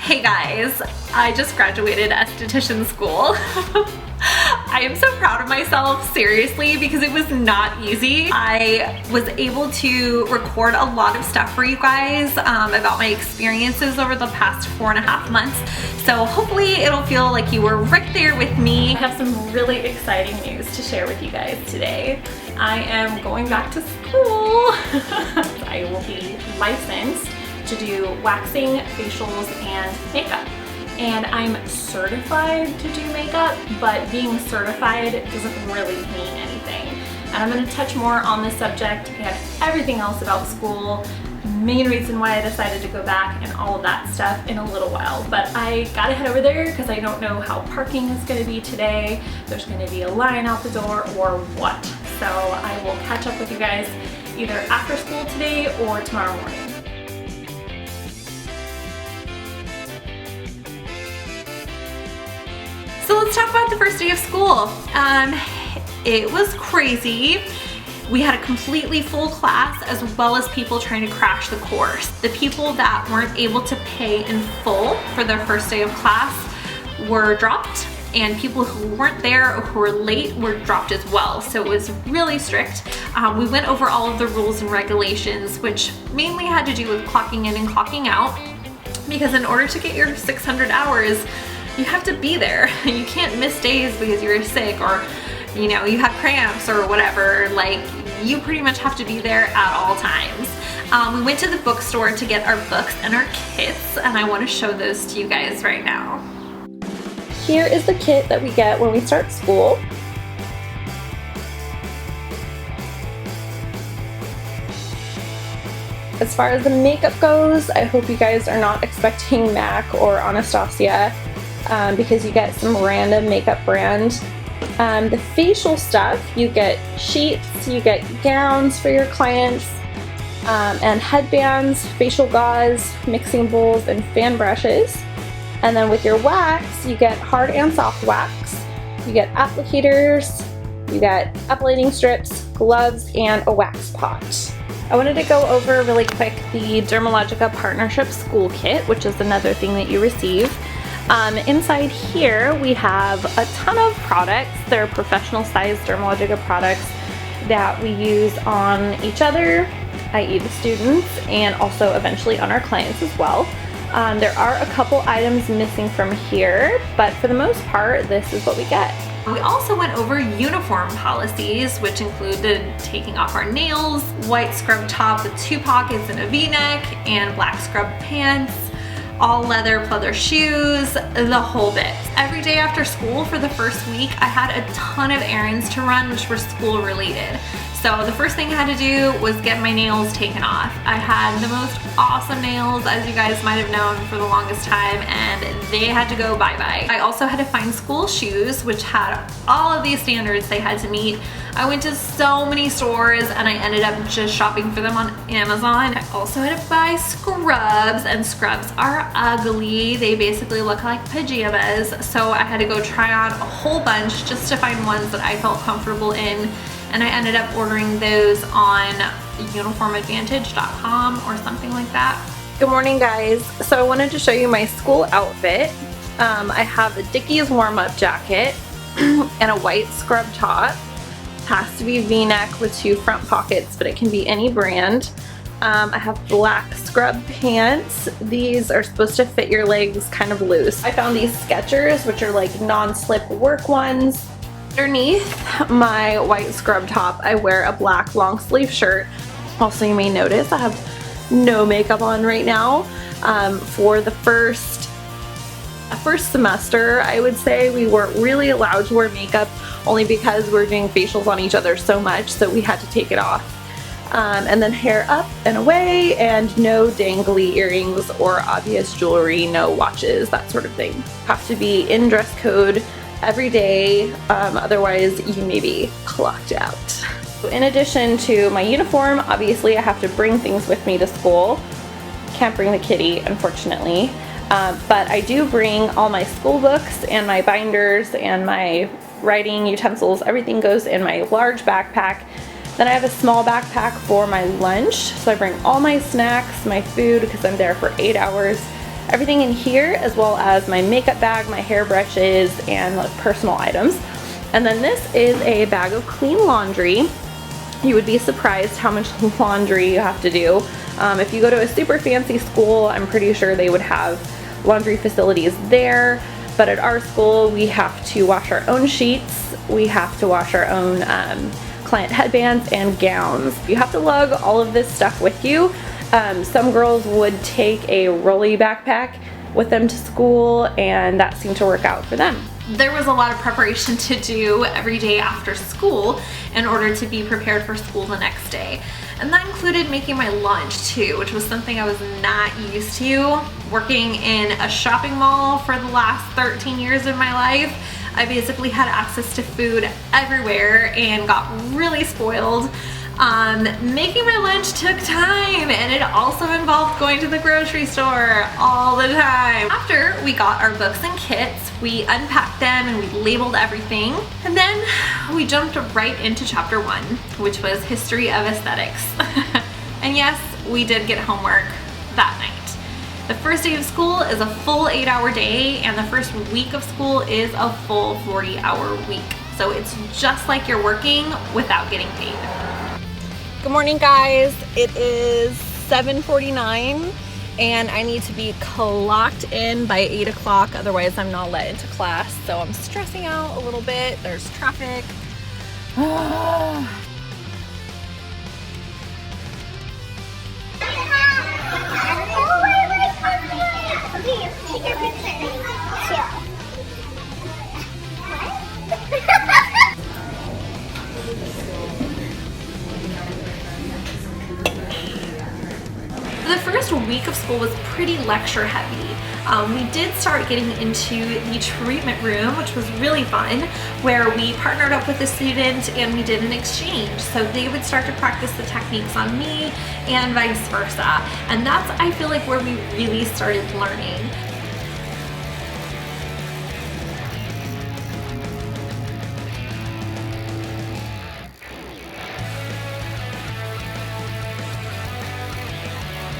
Hey guys, I just graduated Esthetician School. I am so proud of myself, seriously, because it was not easy. I was able to record a lot of stuff for you guys about my experiences over the past 4.5 months. So hopefully it'll feel like you were right there with me. I have some really exciting news to share with you guys today. I am going back to school. I will be licensed to do waxing, facials, and makeup. And I'm certified to do makeup, but being certified doesn't really mean anything. And I'm going to touch more on this subject and everything else about school, main reason why I decided to go back and all of that stuff in a little while. But I gotta head over there because I don't know how parking is going to be today. There's going to be a line out the door or what. So I will catch up with you guys either after school today or tomorrow morning. So let's talk about the first day of school. It was crazy. We had a completely full class as well as people trying to crash the course. The people that weren't able to pay in full for their first day of class were dropped, and people who weren't there or who were late were dropped as well. So it was really strict. We went over all of the rules and regulations, which mainly had to do with clocking in and clocking out, because in order to get your 600 hours, you have to be there. You can't miss days because you're sick or you know, you have cramps or whatever. Like, you pretty much have to be there at all times. We went to the bookstore to get our books and our kits, and I want to show those to you guys right now. Here is the kit that we get when we start school. As far as the makeup goes, I hope you guys are not expecting MAC or Anastasia because you get some random makeup brand. The facial stuff, you get sheets, you get gowns for your clients, and headbands, facial gauze, mixing bowls, and fan brushes. And then with your wax, you get hard and soft wax, you get applicators, you get uplighting strips, gloves, and a wax pot. I wanted to go over really quick the Dermalogica Partnership School Kit, which is another thing that you receive. Inside here we have a ton of products. They're professional sized Dermalogica products that we use on each other, i.e. the students, and also eventually on our clients as well. There are a couple items missing from here, but for the most part, this is what we get. We also went over uniform policies, which included taking off our nails, white scrub top with 2 pockets and a V-neck, and black scrub pants, all leather pleather shoes, the whole bit. Every day after school for the first week, I had a ton of errands to run which were school related. So the first thing I had to do was get my nails taken off. I had the most awesome nails, as you guys might have known, for the longest time, and they had to go bye-bye. I also had to find school shoes, which had all of these standards they had to meet. I went to so many stores and I ended up just shopping for them on Amazon. I also had to buy scrubs, and scrubs are ugly. They basically look like pajamas, so I had to go try on a whole bunch just to find ones that I felt comfortable in. And I ended up ordering those on uniformadvantage.com or something like that. Good morning, guys. So I wanted to show you my school outfit. I have a Dickies warm-up jacket and a white scrub top. It has to be V-neck with 2 front pockets, but it can be any brand. I have black scrub pants. These are supposed to fit your legs kind of loose. I found these Skechers, which are like non-slip work ones. Underneath my white scrub top, I wear a black long sleeve shirt. Also, you may notice I have no makeup on right now. For the first semester, I would say we weren't really allowed to wear makeup, only because we're doing facials on each other so much, so we had to take it off. And then hair up and away, and no dangly earrings or obvious jewelry, no watches, that sort of thing. Have to be in dress code every day, otherwise you may be clocked out. In addition to my uniform, obviously I have to bring things with me to school. Can't bring the kitty, unfortunately, but I do bring all my school books and my binders and my writing utensils. Everything goes in my large backpack. Then I have a small backpack for my lunch, so I bring all my snacks, my food, because I'm there for 8 hours. everything in here, as well as my makeup bag, my hairbrushes, and like personal items. And then this is a bag of clean laundry. You would be surprised how much laundry you have to do. If you go to a super fancy school, I'm pretty sure they would have laundry facilities there. But at our school, we have to wash our own sheets. We have to wash our own client headbands and gowns. You have to lug all of this stuff with you. Some girls would take a rolly backpack with them to school, and that seemed to work out for them. There was a lot of preparation to do every day after school in order to be prepared for school the next day. And that included making my lunch too, which was something I was not used to. Working in a shopping mall for the last 13 years of my life, I basically had access to food everywhere and got really spoiled. Making my lunch took time, and it also involved going to the grocery store all the time. After we got our books and kits, we unpacked them and we labeled everything, and then we jumped right into chapter 1, which was history of aesthetics. And yes, we did get homework that night. The first day of school is a full 8-hour day, and the first week of school is a full 40-hour week. So it's just like you're working without getting paid. Good morning, guys. It is 7:49 and I need to be clocked in by 8 o'clock, otherwise I'm not let into class. So I'm stressing out a little bit. There's traffic. The first week of school was pretty lecture heavy. We did start getting into the treatment room, which was really fun, where we partnered up with a student and we did an exchange. So they would start to practice the techniques on me and vice versa. And that's, I feel like, where we really started learning.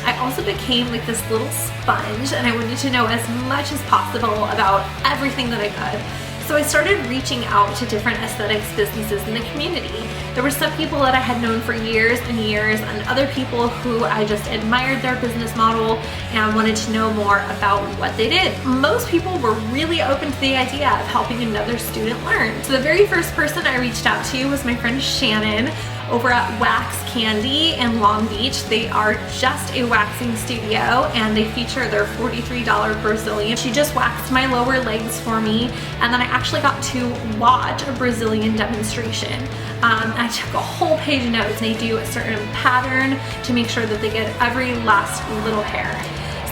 I also became like this little sponge, and I wanted to know as much as possible about everything that I could. So I started reaching out to different aesthetics businesses in the community. There were some people that I had known for years and years, and other people who I just admired their business model and wanted to know more about what they did. Most people were really open to the idea of helping another student learn. So the very first person I reached out to was my friend Shannon over at Wax Candy in Long Beach. They are just a waxing studio, and they feature their $43 Brazilian. She just waxed my lower legs for me, and then I actually got to watch a Brazilian demonstration. I took a whole page of notes. They do a certain pattern to make sure that they get every last little hair.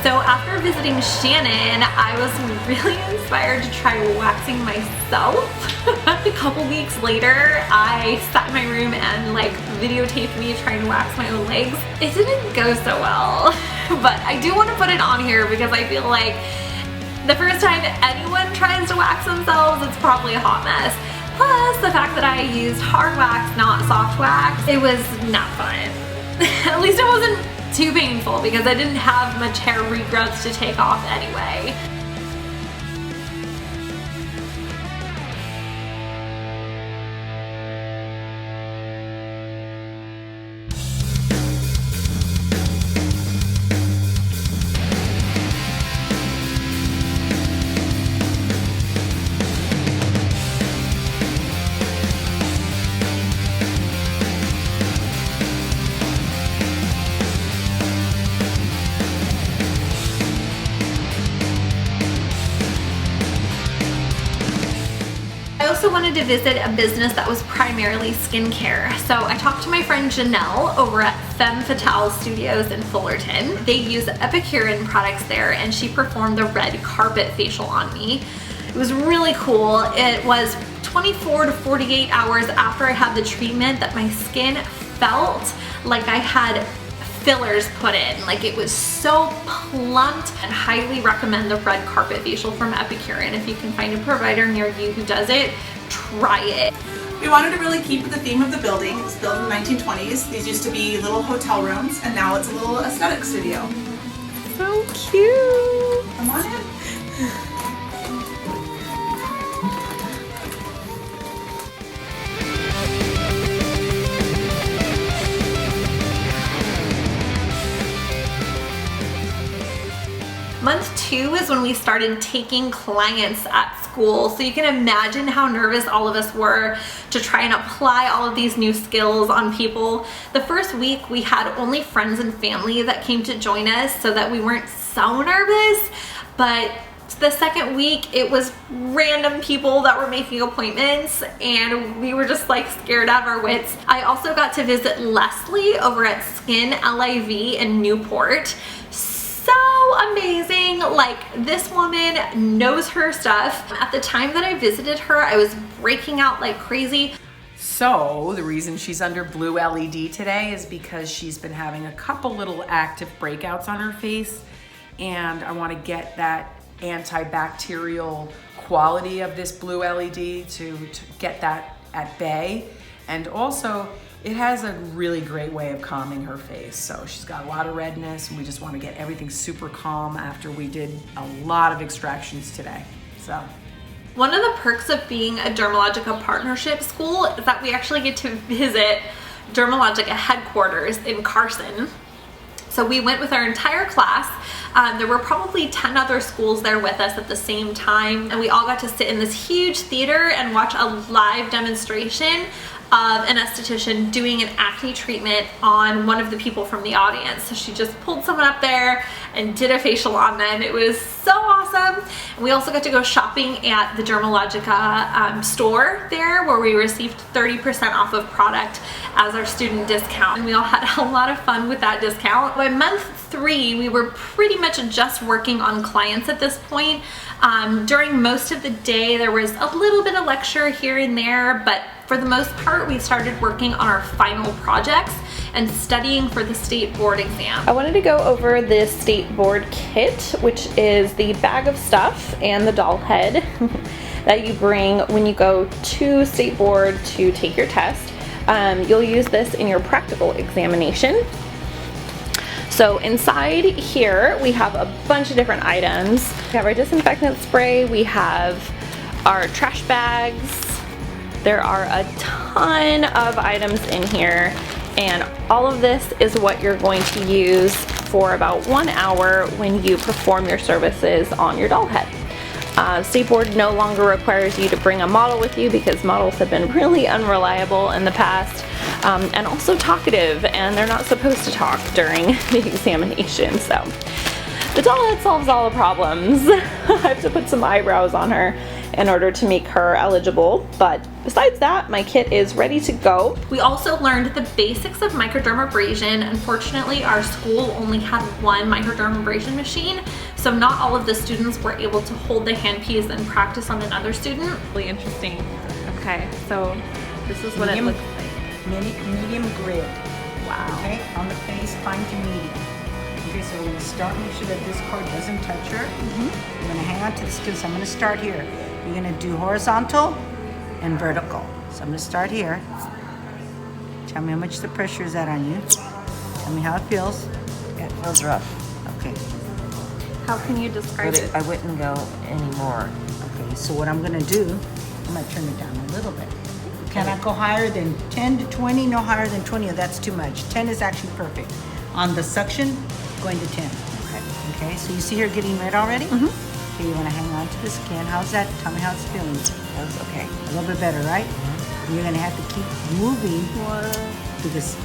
So after visiting Shannon, I was really inspired to try waxing myself. A couple weeks later, I sat in my room and like videotaped me trying to wax my own legs. It didn't go so well, but I do want to put it on here because I feel like the first time anyone tries to wax themselves, it's probably a hot mess. Plus, the fact that I used hard wax, not soft wax, it was not fun. At least it wasn't too painful because I didn't have much hair regrowth to take off anyway. I also wanted to visit a business that was primarily skincare. So I talked to my friend Janelle over at Femme Fatale Studios in Fullerton. They use Epicurean products there, and she performed the red carpet facial on me. It was really cool. It was 24 to 48 hours after I had the treatment that my skin felt like I had fillers put in. Like, it was so plumped. And highly recommend the red carpet facial from Epicurean. If you can find a provider near you who does it, try it. We wanted to really keep with the theme of the building. It was built in the 1920s. These used to be little hotel rooms, and now it's a little aesthetic studio. So cute. Come on in. Month 2 is when we started taking clients at school. So you can imagine how nervous all of us were to try and apply all of these new skills on people. The first week we had only friends and family that came to join us so that we weren't so nervous. But the second week it was random people that were making appointments and we were just like scared out of our wits. I also got to visit Leslie over at Skin LIV in Newport. So amazing. Like, this woman knows her stuff. At the time that I visited her, I was breaking out like crazy. So the reason she's under blue LED today is because she's been having a couple little active breakouts on her face, and I want to get that antibacterial quality of this blue LED to get that at bay. And also it has a really great way of calming her face. So she's got a lot of redness and we just want to get everything super calm after we did a lot of extractions today. So one of the perks of being a Dermalogica partnership school is that we actually get to visit Dermalogica headquarters in Carson. So we went with our entire class. There were probably 10 other schools there with us at the same time, and we all got to sit in this huge theater and watch a live demonstration of an esthetician doing an acne treatment on one of the people from the audience. So she just pulled someone up there and did a facial on them. It was so awesome. And we also got to go shopping at the Dermalogica store there, where we received 30% off of product as our student discount. And we all had a lot of fun with that discount. By month 3, we were pretty much just working on clients at this point. During most of the day, there was a little bit of lecture here and there, but for the most part, we started working on our final projects and studying for the state board exam. I wanted to go over the state board kit, which is the bag of stuff and the doll head that you bring when you go to state board to take your test. You'll use this in your practical examination. So inside here, we have a bunch of different items. We have our disinfectant spray, we have our trash bags. There are a ton of items in here, and all of this is what you're going to use for about 1 hour when you perform your services on your doll head. State board no longer requires you to bring a model with you because models have been really unreliable in the past, and also talkative, and they're not supposed to talk during the examination. So the doll head solves all the problems. I have to put some eyebrows on her in order to make her eligible, but besides that, my kit is ready to go. We also learned the basics of microdermabrasion. Unfortunately, our school only had one microdermabrasion machine, so not all of the students were able to hold the handpiece and practice on another student. Really interesting. Okay, so this is what it looks like. Medium grid. Wow. Okay, on the face, fine to medium. Okay, so we're gonna start, make sure that this cord doesn't touch her. You're gonna hang on to the skin, so I'm gonna start here. You're gonna do horizontal and vertical. So I'm gonna start here. Tell me how much the pressure is at on you. Tell me how it feels. It feels rough, Okay. How can you describe but it? I wouldn't go anymore. Okay, so what I'm gonna do, I'm gonna turn it down a little bit. Cannot go higher than 10 to 20, no higher than 20, that's too much. 10 is actually perfect. On the suction, going to 10. Okay, so you see her getting red already? Okay, you wanna hang on to the skin. How's that? Tell me how it's feeling. That's okay. A little bit better, right? You're gonna have to keep moving because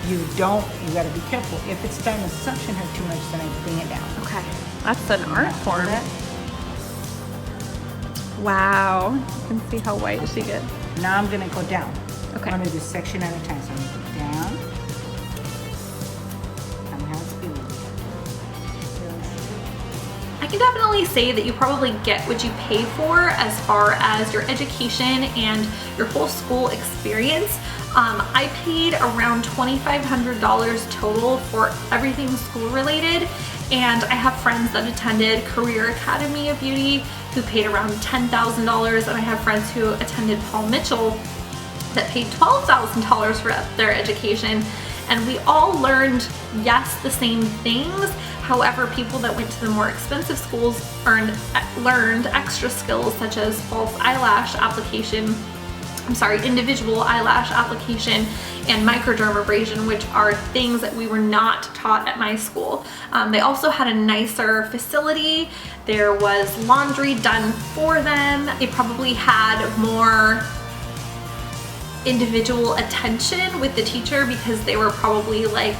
you gotta be careful. If it's starting to suction her too much, then I bring it down. Okay, that's an art form. That. Wow, you can see how white she gets. Now I'm gonna go down. Okay. I'm gonna do section at a time. So I'm gonna go down. Tell me how it's feeling. I can definitely say that you probably get what you pay for as far as your education and your whole school experience. I paid around $2,500 total for everything school related, and I have friends that attended Career Academy of Beauty who paid around $10,000, and I have friends who attended Paul Mitchell that paid $12,000 for their education. and we all learned, yes, the same things. However, people that went to the more expensive schools learned extra skills such as individual eyelash application and microdermabrasion, which are things that we were not taught at my school. They also had a nicer facility. There was laundry done for them. They probably had more individual attention with the teacher because they were probably like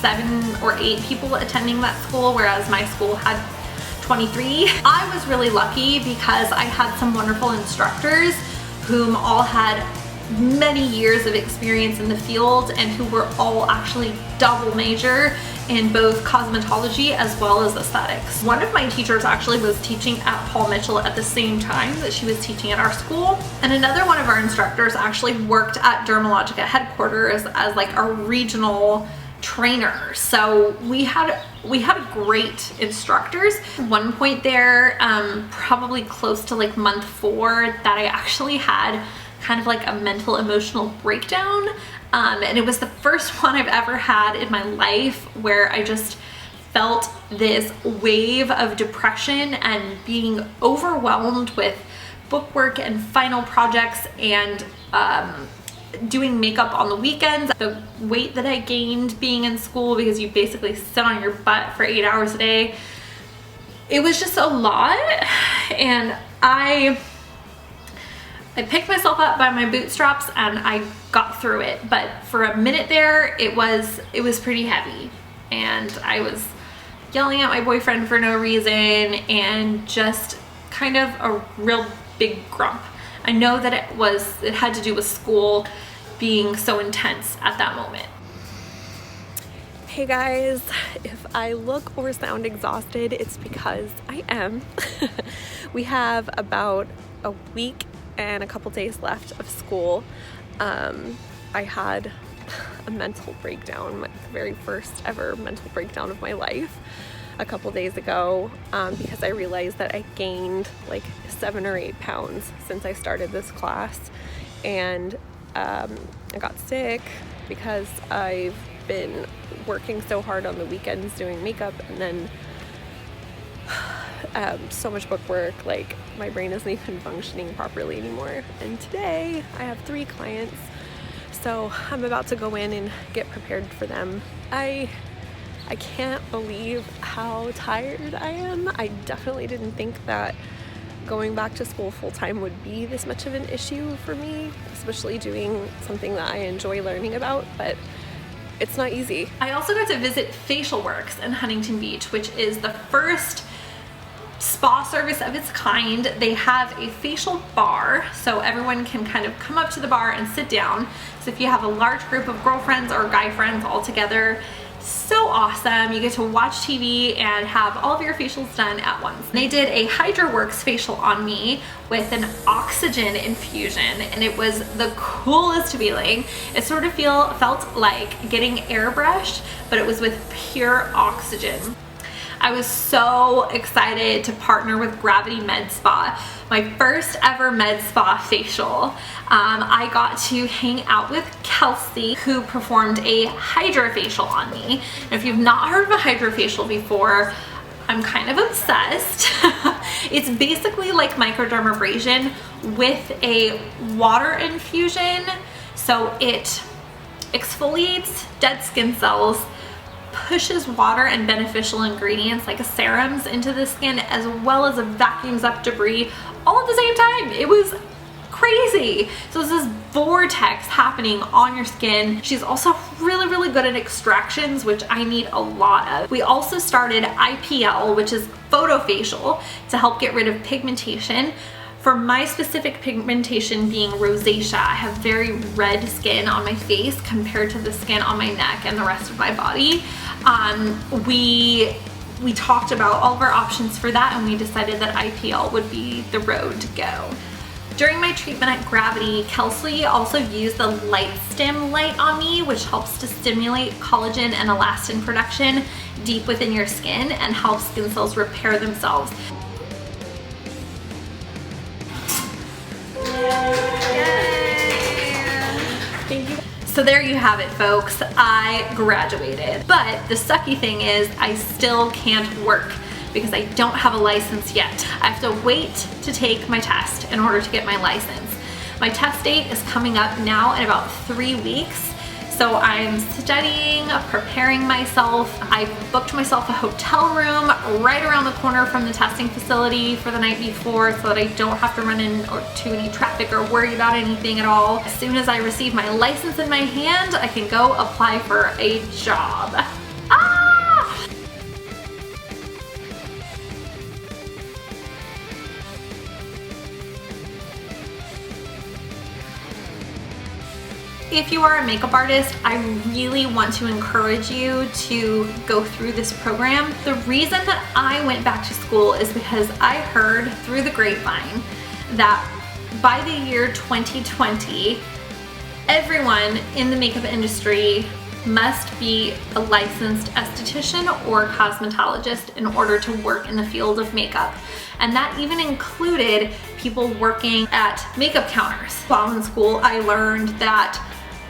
7 or 8 people attending that school, whereas my school had 23. I was really lucky because I had some wonderful instructors whom all had many years of experience in the field and who were all actually double major in both cosmetology as well as aesthetics. One of my teachers actually was teaching at Paul Mitchell at the same time that she was teaching at our school. And another one of our instructors actually worked at Dermalogica headquarters as like a regional trainer. So we had great instructors. At one point there, probably close to like month 4, that I actually had kind of like a mental emotional breakdown. And it was the first one I've ever had in my life where I just felt this wave of depression and being overwhelmed with bookwork and final projects and doing makeup on the weekends. The weight that I gained being in school, because you basically sit on your butt for 8 hours a day, it was just a lot. And I picked myself up by my bootstraps and I got through it. But for a minute there, it was pretty heavy. And I was yelling at my boyfriend for no reason and just kind of a real big grump. I know that it had to do with school being so intense at that moment. Hey guys, if I look or sound exhausted, it's because I am. We have about a week and a couple days left of school. I had a mental breakdown, my very first ever mental breakdown of my life a couple days ago, because I realized that I gained like 7 or 8 pounds since I started this class. And I got sick because I've been working so hard on the weekends doing makeup, and then so much bookwork, like my brain isn't even functioning properly anymore. And today I have 3 clients, so I'm about to go in and get prepared for them. I can't believe how tired I am. I definitely didn't think that going back to school full-time would be this much of an issue for me, especially doing something that I enjoy learning about, but it's not easy. I also got to visit Facial Works in Huntington Beach, which is the first spa service of its kind. They have a facial bar, so everyone can kind of come up to the bar and sit down. So if you have a large group of girlfriends or guy friends all together, so awesome. You get to watch TV and have all of your facials done at once. They did a Hydra facial on me with an oxygen infusion, and it was the coolest feeling. It sort of felt like getting airbrushed, but it was with pure oxygen. I was so excited to partner with Gravity Med Spa, my first ever med spa facial. I got to hang out with Kelsey, who performed a Hydra Facial on me. And if you've not heard of a Hydra Facial before, I'm kind of obsessed. It's basically like microdermabrasion with a water infusion. So it exfoliates dead skin cells, pushes water and beneficial ingredients like serums into the skin, as well as vacuums up debris all at the same time. It was crazy. So it's this vortex happening on your skin. She's also really, really good at extractions, which I need a lot of. We also started IPL, which is photofacial, to help get rid of pigmentation. For my specific pigmentation being rosacea, I have very red skin on my face compared to the skin on my neck and the rest of my body. We talked about all of our options for that, and we decided that IPL would be the road to go. During my treatment at Gravity, Kelsey also used the Light Stim light on me, which helps to stimulate collagen and elastin production deep within your skin and helps skin cells repair themselves. Thank you. So there you have it, folks. I graduated. But the sucky thing is I still can't work because I don't have a license yet. I have to wait to take my test in order to get my license. My test date is coming up now in about 3 weeks. So I'm studying, preparing myself. I booked myself a hotel room right around the corner from the testing facility for the night before so that I don't have to run into any traffic or worry about anything at all. As soon as I receive my license in my hand, I can go apply for a job. If you are a makeup artist, I really want to encourage you to go through this program. The reason that I went back to school is because I heard through the grapevine that by the year 2020, everyone in the makeup industry must be a licensed esthetician or cosmetologist in order to work in the field of makeup. And that even included people working at makeup counters. While in school, I learned that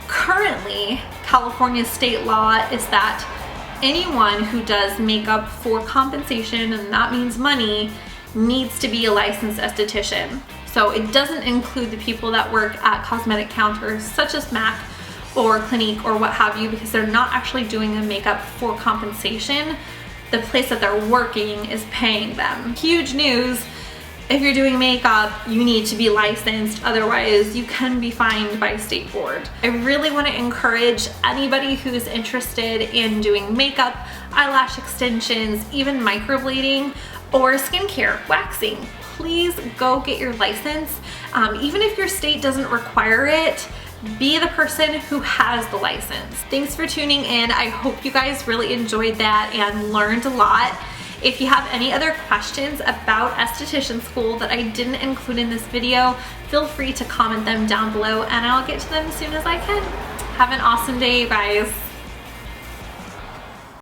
currently, California state law is that anyone who does makeup for compensation, and that means money, needs to be a licensed esthetician. So it doesn't include the people that work at cosmetic counters such as MAC or Clinique or what have you, because they're not actually doing the makeup for compensation. The place that they're working is paying them. Huge news. If you're doing makeup, you need to be licensed, otherwise you can be fined by state board. I really want to encourage anybody who's interested in doing makeup, eyelash extensions, even microblading, or skincare, waxing. Please go get your license. Even if your state doesn't require it, be the person who has the license. Thanks for tuning in. I hope you guys really enjoyed that and learned a lot. If you have any other questions about Esthetician School that I didn't include in this video, feel free to comment them down below and I'll get to them as soon as I can. Have an awesome day, you guys.